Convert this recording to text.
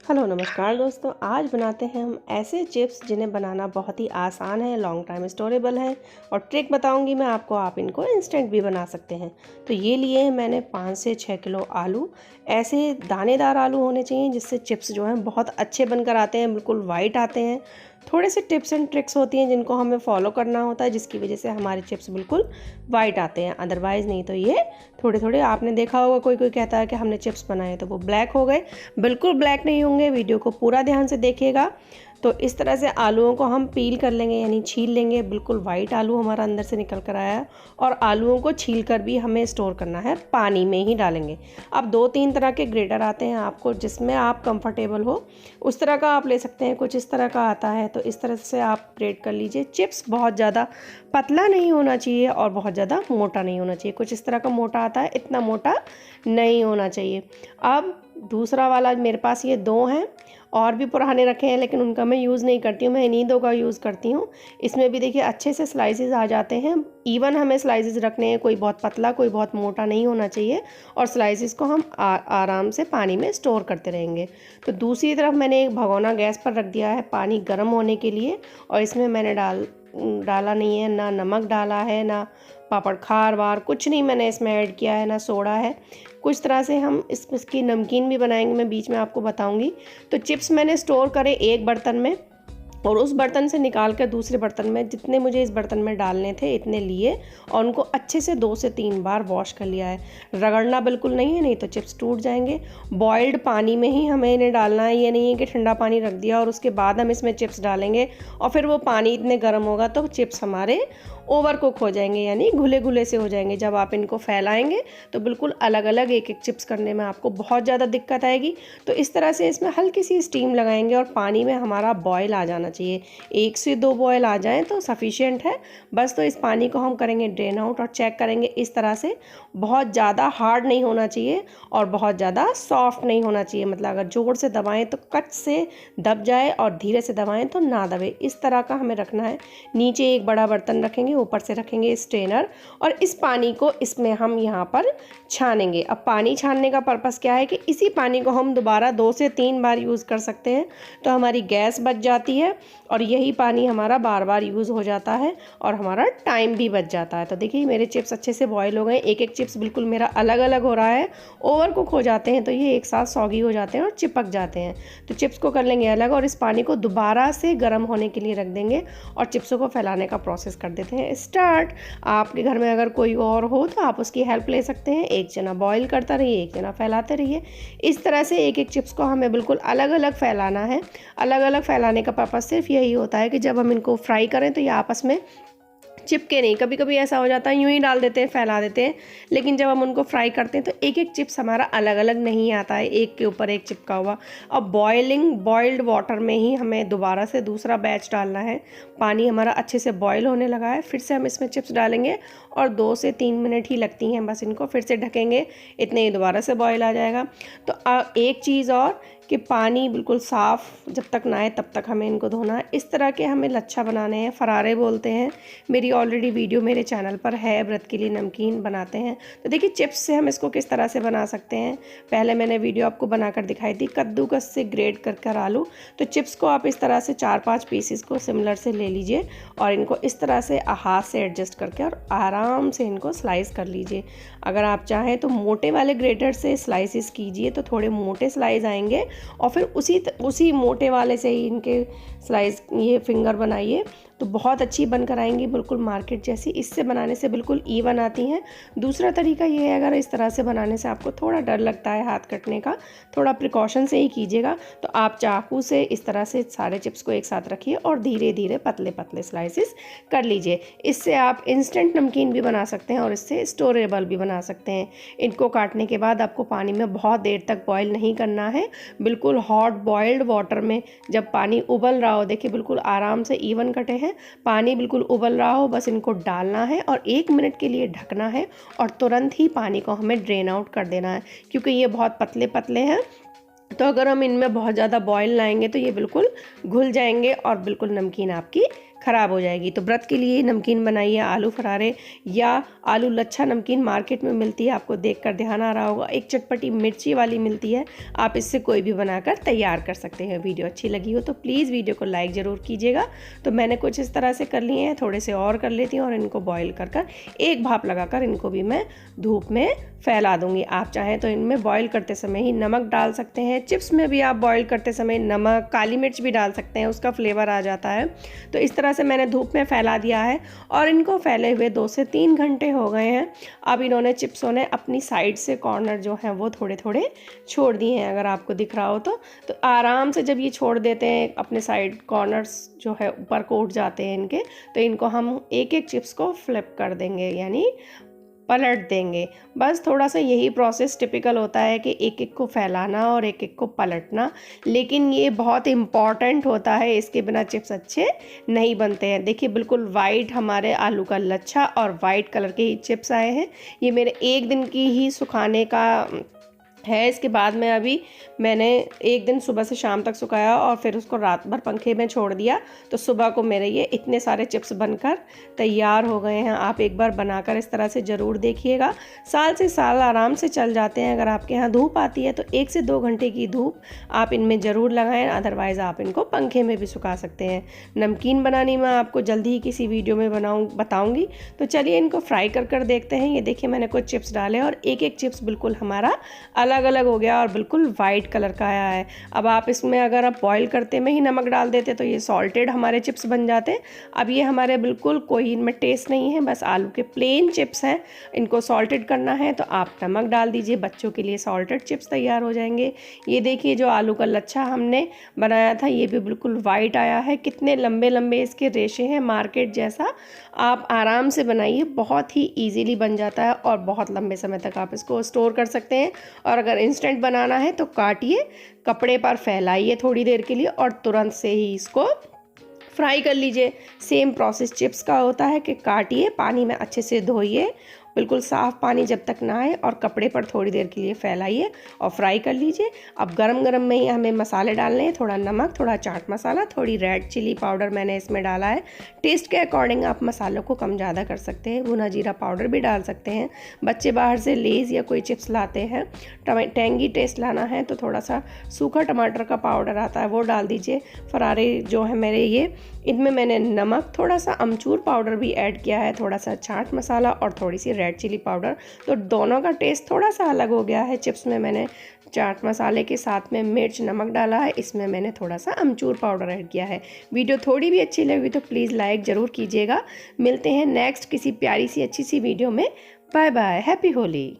Hello नमस्कार दोस्तों। आज बनाते हैं हम ऐसे चिप्स जिन्हें बनाना बहुत ही आसान है, लॉन्ग टाइम स्टोरेबल है और ट्रिक बताऊंगी मैं आपको, आप इनको इंस्टेंट भी बना सकते हैं। तो ये लिए हैं मैंने 5 से 6 किलो आलू। ऐसे दानेदार आलू होने चाहिए जिससे चिप्स जो हैं बहुत अच्छे बनकर आते हैं, बिल्कुल वाइट आते हैं। थोड़े से टिप्स एंड ट्रिक्स होती हैं जिनको हमें फॉलो करना होता है, जिसकी वजह से हमारे चिप्स बिल्कुल वाइट आते हैं, अदरवाइज़ नहीं तो ये थोड़े थोड़े, आपने देखा होगा कोई कोई कहता है कि हमने चिप्स बनाए तो वो ब्लैक हो गए। बिल्कुल ब्लैक नहीं होंगे, वीडियो को पूरा ध्यान से देखिएगा। तो इस तरह से आलूओं को हम पील कर लेंगे, यानी छील लेंगे। बिल्कुल वाइट आलू हमारा अंदर से निकल कर आया है। और आलूओं को छील कर भी हमें स्टोर करना है, पानी में ही डालेंगे। अब 2-3 तरह के ग्रेटर आते हैं, आपको जिसमें आप कंफर्टेबल हो उस तरह का आप ले सकते हैं। कुछ इस तरह का आता है, तो इस तरह से आप ग्रेट कर लीजिए। चिप्स बहुत ज़्यादा पतला नहीं होना चाहिए और बहुत ज़्यादा मोटा नहीं होना चाहिए। कुछ इस तरह का मोटा आता है, इतना मोटा नहीं होना चाहिए। अब दूसरा वाला मेरे पास ये 2 हैं, और भी पुराने रखे हैं लेकिन उनका मैं यूज़ नहीं करती हूँ, मैं इन्हीं 2 का यूज़ करती हूँ। इसमें भी देखिए अच्छे से स्लाइसेस आ जाते हैं। इवन हमें स्लाइसेस रखने हैं, कोई बहुत पतला कोई बहुत मोटा नहीं होना चाहिए। और स्लाइसेस को हम आराम से पानी में स्टोर करते रहेंगे। तो दूसरी तरफ मैंने एक भगोना गैस पर रख दिया है पानी गर्म होने के लिए। और इसमें मैंने डाला नहीं है, ना नमक डाला है, ना पापड़ खार वार कुछ नहीं मैंने इसमें ऐड किया है, ना सोडा है। कुछ तरह से हम इसकी नमकीन भी बनाएंगे, मैं बीच में आपको बताऊंगी। तो चिप्स मैंने स्टोर करे एक बर्तन में, और उस बर्तन से निकाल कर दूसरे बर्तन में, जितने मुझे इस बर्तन में डालने थे इतने लिए, और उनको अच्छे से 2 से 3 बार वॉश कर लिया है। रगड़ना बिल्कुल नहीं है, नहीं तो चिप्स टूट जाएंगे। बॉइल्ड पानी में ही हमें इन्हें डालना है, ये नहीं है कि ठंडा पानी रख दिया और उसके बाद हम इसमें चिप्स डालेंगे और फिर वो पानी इतने गर्म होगा तो चिप्स हमारे ओवर कुक हो जाएंगे, यानी घुले घुले से हो जाएंगे। जब आप इनको फैलाएंगे तो बिल्कुल अलग अलग एक एक चिप्स करने में आपको बहुत ज़्यादा दिक्कत आएगी। तो इस तरह से इसमें हल्की सी स्टीम लगाएंगे और पानी में हमारा बॉयल आ जाना चाहिए। 1 से 2 बॉयल आ जाएं तो सफिशिएंट है बस। तो इस पानी को हम करेंगे ड्रेन आउट और चेक करेंगे इस तरह से। बहुत ज़्यादा हार्ड नहीं होना चाहिए और बहुत ज़्यादा सॉफ्ट नहीं होना चाहिए, मतलब अगर जोर से दबाएं तो कट से दब जाए और धीरे से दबाएं तो ना दबे, इस तरह का हमें रखना है। नीचे एक बड़ा बर्तन रखेंगे, ऊपर से रखेंगे स्ट्रेनर, और इस पानी को इसमें हम यहाँ पर छानेंगे। अब पानी छानने का पर्पस क्या है कि इसी पानी को हम दोबारा 2 से 3 बार यूज़ कर सकते हैं, तो हमारी गैस बच जाती है और यही पानी हमारा बार बार यूज़ हो जाता है और हमारा टाइम भी बच जाता है। तो देखिए मेरे चिप्स अच्छे से बॉयल हो गए। एक एक चिप्स बिल्कुल मेरा अलग अलग हो रहा है। ओवर कुक हो जाते हैं तो ये एक साथ सॉगी हो जाते हैं और चिपक जाते हैं। तो चिप्स को कर लेंगे अलग और इस पानी को दोबारा से गर्म होने के लिए रख देंगे और चिप्सों को फैलाने का प्रोसेस कर देते हैं स्टार्ट। आपके घर में अगर कोई और हो तो आप उसकी हेल्प ले सकते हैं। एक जना बॉईल करता रहिए, एक जना फैलाते रहिए। इस तरह से एक एक चिप्स को हमें बिल्कुल अलग अलग फैलाना है। अलग अलग फैलाने का पर्पस सिर्फ यही होता है कि जब हम इनको फ्राई करें तो ये आपस में चिपके नहीं। कभी कभी ऐसा हो जाता है यूं ही डाल देते हैं, फैला देते हैं, लेकिन जब हम उनको फ्राई करते हैं तो एक एक चिप्स हमारा अलग अलग नहीं आता है, एक के ऊपर एक चिपका हुआ। अब बॉइल्ड वाटर में ही हमें दोबारा से दूसरा बैच डालना है। पानी हमारा अच्छे से बॉयल होने लगा है, फिर से हम इसमें चिप्स डालेंगे और 2 से 3 मिनट ही लगती हैं बस। इनको फिर से ढकेंगे, इतने ही दोबारा से बॉयल आ जाएगा। तो एक चीज़ और कि पानी बिल्कुल साफ़ जब तक ना आए तब तक हमें इनको धोना है। इस तरह के हमें लच्छा बनाने हैं, फरारे बोलते हैं। मेरी ऑलरेडी वीडियो मेरे चैनल पर है, व्रत के लिए नमकीन बनाते हैं। तो देखिए चिप्स से हम इसको किस तरह से बना सकते हैं। पहले मैंने वीडियो आपको बनाकर दिखाई थी कद्दूकस से ग्रेट कर आलू। तो चिप्स को आप इस तरह से 4-5 पीसेस को सिमिलर से ले लीजिए और इनको इस तरह से हाथ से एडजस्ट करके और आराम से इनको स्लाइस कर लीजिए। अगर आप चाहें तो मोटे वाले ग्रेटर से स्लाइसिस कीजिए तो थोड़े मोटे स्लाइस आएंगे, और फिर उसी मोटे वाले से ही इनके स्लाइस ये फिंगर बनाइए तो बहुत अच्छी बनकर आएंगी, बिल्कुल मार्केट जैसी। इससे बनाने से बिल्कुल ईवन आती हैं। दूसरा तरीका ये है, अगर इस तरह से बनाने से आपको थोड़ा डर लगता है हाथ कटने का, थोड़ा प्रिकॉशन से ही कीजिएगा। तो आप चाकू से इस तरह से सारे चिप्स को एक साथ रखिए और धीरे धीरे पतले पतले स्लाइसिस कर लीजिए। इससे आप इंस्टेंट नमकीन भी बना सकते हैं और इससे स्टोरेबल भी बना सकते हैं। इनको काटने के बाद आपको पानी में बहुत देर तक बॉयल नहीं करना है, बिल्कुल हॉट बॉइल्ड वाटर में जब पानी उबल रहा हो, देखिए बिल्कुल आराम से इवन कटे हैं, पानी बिल्कुल उबल रहा हो, बस इनको डालना है और 1 मिनट के लिए ढकना है और तुरंत ही पानी को हमें ड्रेन आउट कर देना है, क्योंकि ये बहुत पतले पतले हैं। तो अगर हम इनमें बहुत ज़्यादा बॉयल लाएंगे तो ये बिल्कुल घुल जाएंगे और बिल्कुल नमकीन आपकी ख़राब हो जाएगी। तो व्रत के लिए नमकीन बनाइए, आलू फरारे या आलू लच्छा नमकीन मार्केट में मिलती है, आपको देखकर ध्यान आ रहा होगा। एक चटपटी मिर्ची वाली मिलती है, आप इससे कोई भी बनाकर तैयार कर सकते हैं। वीडियो अच्छी लगी हो तो प्लीज़ वीडियो को लाइक ज़रूर कीजिएगा। तो मैंने कुछ इस तरह से कर लिए हैं, थोड़े से और कर लेती हूँ और इनको बॉईल कर एक भाप लगाकर इनको भी मैं धूप में फैला दूंगी। आप चाहें तो इनमें बॉईल करते समय ही नमक डाल सकते हैं। चिप्स में भी आप बॉईल करते समय नमक, काली मिर्च भी डाल सकते हैं, उसका फ्लेवर आ जाता है। तो इस तरह से मैंने धूप में फैला दिया है और इनको फैले हुए 2 से 3 घंटे हो गए हैं। अब इन्होंने चिप्सों ने अपनी साइड से कॉर्नर जो हैं वो थोड़े थोड़े छोड़ दिए हैं, अगर आपको दिख रहा हो तो आराम से जब ये छोड़ देते हैं अपने साइड कॉर्नर्स जो है ऊपर को उठ जाते हैं इनके, तो इनको हम एक एक चिप्स को फ्लिप कर देंगे, यानी पलट देंगे। बस थोड़ा सा यही प्रोसेस टिपिकल होता है कि एक एक को फैलाना और एक एक को पलटना, लेकिन ये बहुत इम्पॉर्टेंट होता है, इसके बिना चिप्स अच्छे नहीं बनते हैं। देखिए बिल्कुल वाइट हमारे आलू का लच्छा और वाइट कलर के ही चिप्स आए हैं। ये मेरे एक दिन की ही सुखाने का है। इसके बाद में अभी मैंने एक दिन सुबह से शाम तक सुखाया और फिर उसको रात भर पंखे में छोड़ दिया, तो सुबह को मेरे ये इतने सारे चिप्स बनकर तैयार हो गए हैं। आप एक बार बनाकर इस तरह से ज़रूर देखिएगा, साल से साल आराम से चल जाते हैं। अगर आपके यहाँ धूप आती है तो 1 से 2 घंटे की धूप आप इनमें ज़रूर लगाएं, अदरवाइज़ आप इनको पंखे में भी सुखा सकते हैं। नमकीन बनानी मैं आपको जल्दी ही किसी वीडियो में बताऊँगी। तो चलिए इनको फ्राई कर देखते हैं। ये देखिए मैंने कुछ चिप्स डाले और एक एक चिप्स बिल्कुल हमारा अलग अलग हो गया और बिल्कुल वाइट कलर का आया है। अब आप इसमें अगर आप बॉईल करते में ही नमक डाल देते तो ये सॉल्टेड हमारे चिप्स बन जाते। अब ये हमारे बिल्कुल कोई इनमें टेस्ट नहीं है, बस आलू के प्लेन चिप्स हैं। इनको सॉल्टेड करना है तो आप नमक डाल दीजिए, बच्चों के लिए सॉल्टेड चिप्स तैयार हो जाएंगे। ये देखिए जो आलू का लच्छा हमने बनाया था ये भी बिल्कुल वाइट आया है। कितने लंबे लंबे इसके रेशे हैं, मार्केट जैसा। आप आराम से बनाइए, बहुत ही ईजीली बन जाता है और बहुत लंबे समय तक आप इसको स्टोर कर सकते हैं। और अगर इंस्टेंट बनाना है तो काटिए, कपड़े पर फैलाइए थोड़ी देर के लिए और तुरंत से ही इसको फ्राई कर लीजिए। सेम प्रोसेस चिप्स का होता है कि काटिए, पानी में अच्छे से धोइए, बिल्कुल साफ़ पानी जब तक ना आए, और कपड़े पर थोड़ी देर के लिए फैलाइए और फ्राई कर लीजिए। अब गरम गरम में ही हमें मसाले डालने हैं, थोड़ा नमक, थोड़ा चाट मसाला, थोड़ी रेड चिली पाउडर मैंने इसमें डाला है। टेस्ट के अकॉर्डिंग आप मसालों को कम ज़्यादा कर सकते हैं, भुना जीरा पाउडर भी डाल सकते हैं। बच्चे बाहर से लेज़ या कोई चिप्स लाते हैं, टेंगी टेस्ट लाना है तो थोड़ा सा सूखा टमाटर का पाउडर आता है वो डाल दीजिए। फरारे जो है मेरे ये, इनमें मैंने नमक, थोड़ा सा अमचूर पाउडर भी ऐड किया है, थोड़ा सा चाट मसाला और थोड़ी सी रेड चिली पाउडर। तो दोनों का टेस्ट थोड़ा सा अलग हो गया है। चिप्स में मैंने चाट मसाले के साथ में मिर्च नमक डाला है, इसमें मैंने थोड़ा सा अमचूर पाउडर ऐड किया है। वीडियो थोड़ी भी अच्छी लगी तो प्लीज़ लाइक ज़रूर कीजिएगा। मिलते हैं नेक्स्ट किसी प्यारी सी अच्छी सी वीडियो में। Bye bye, happy Holi.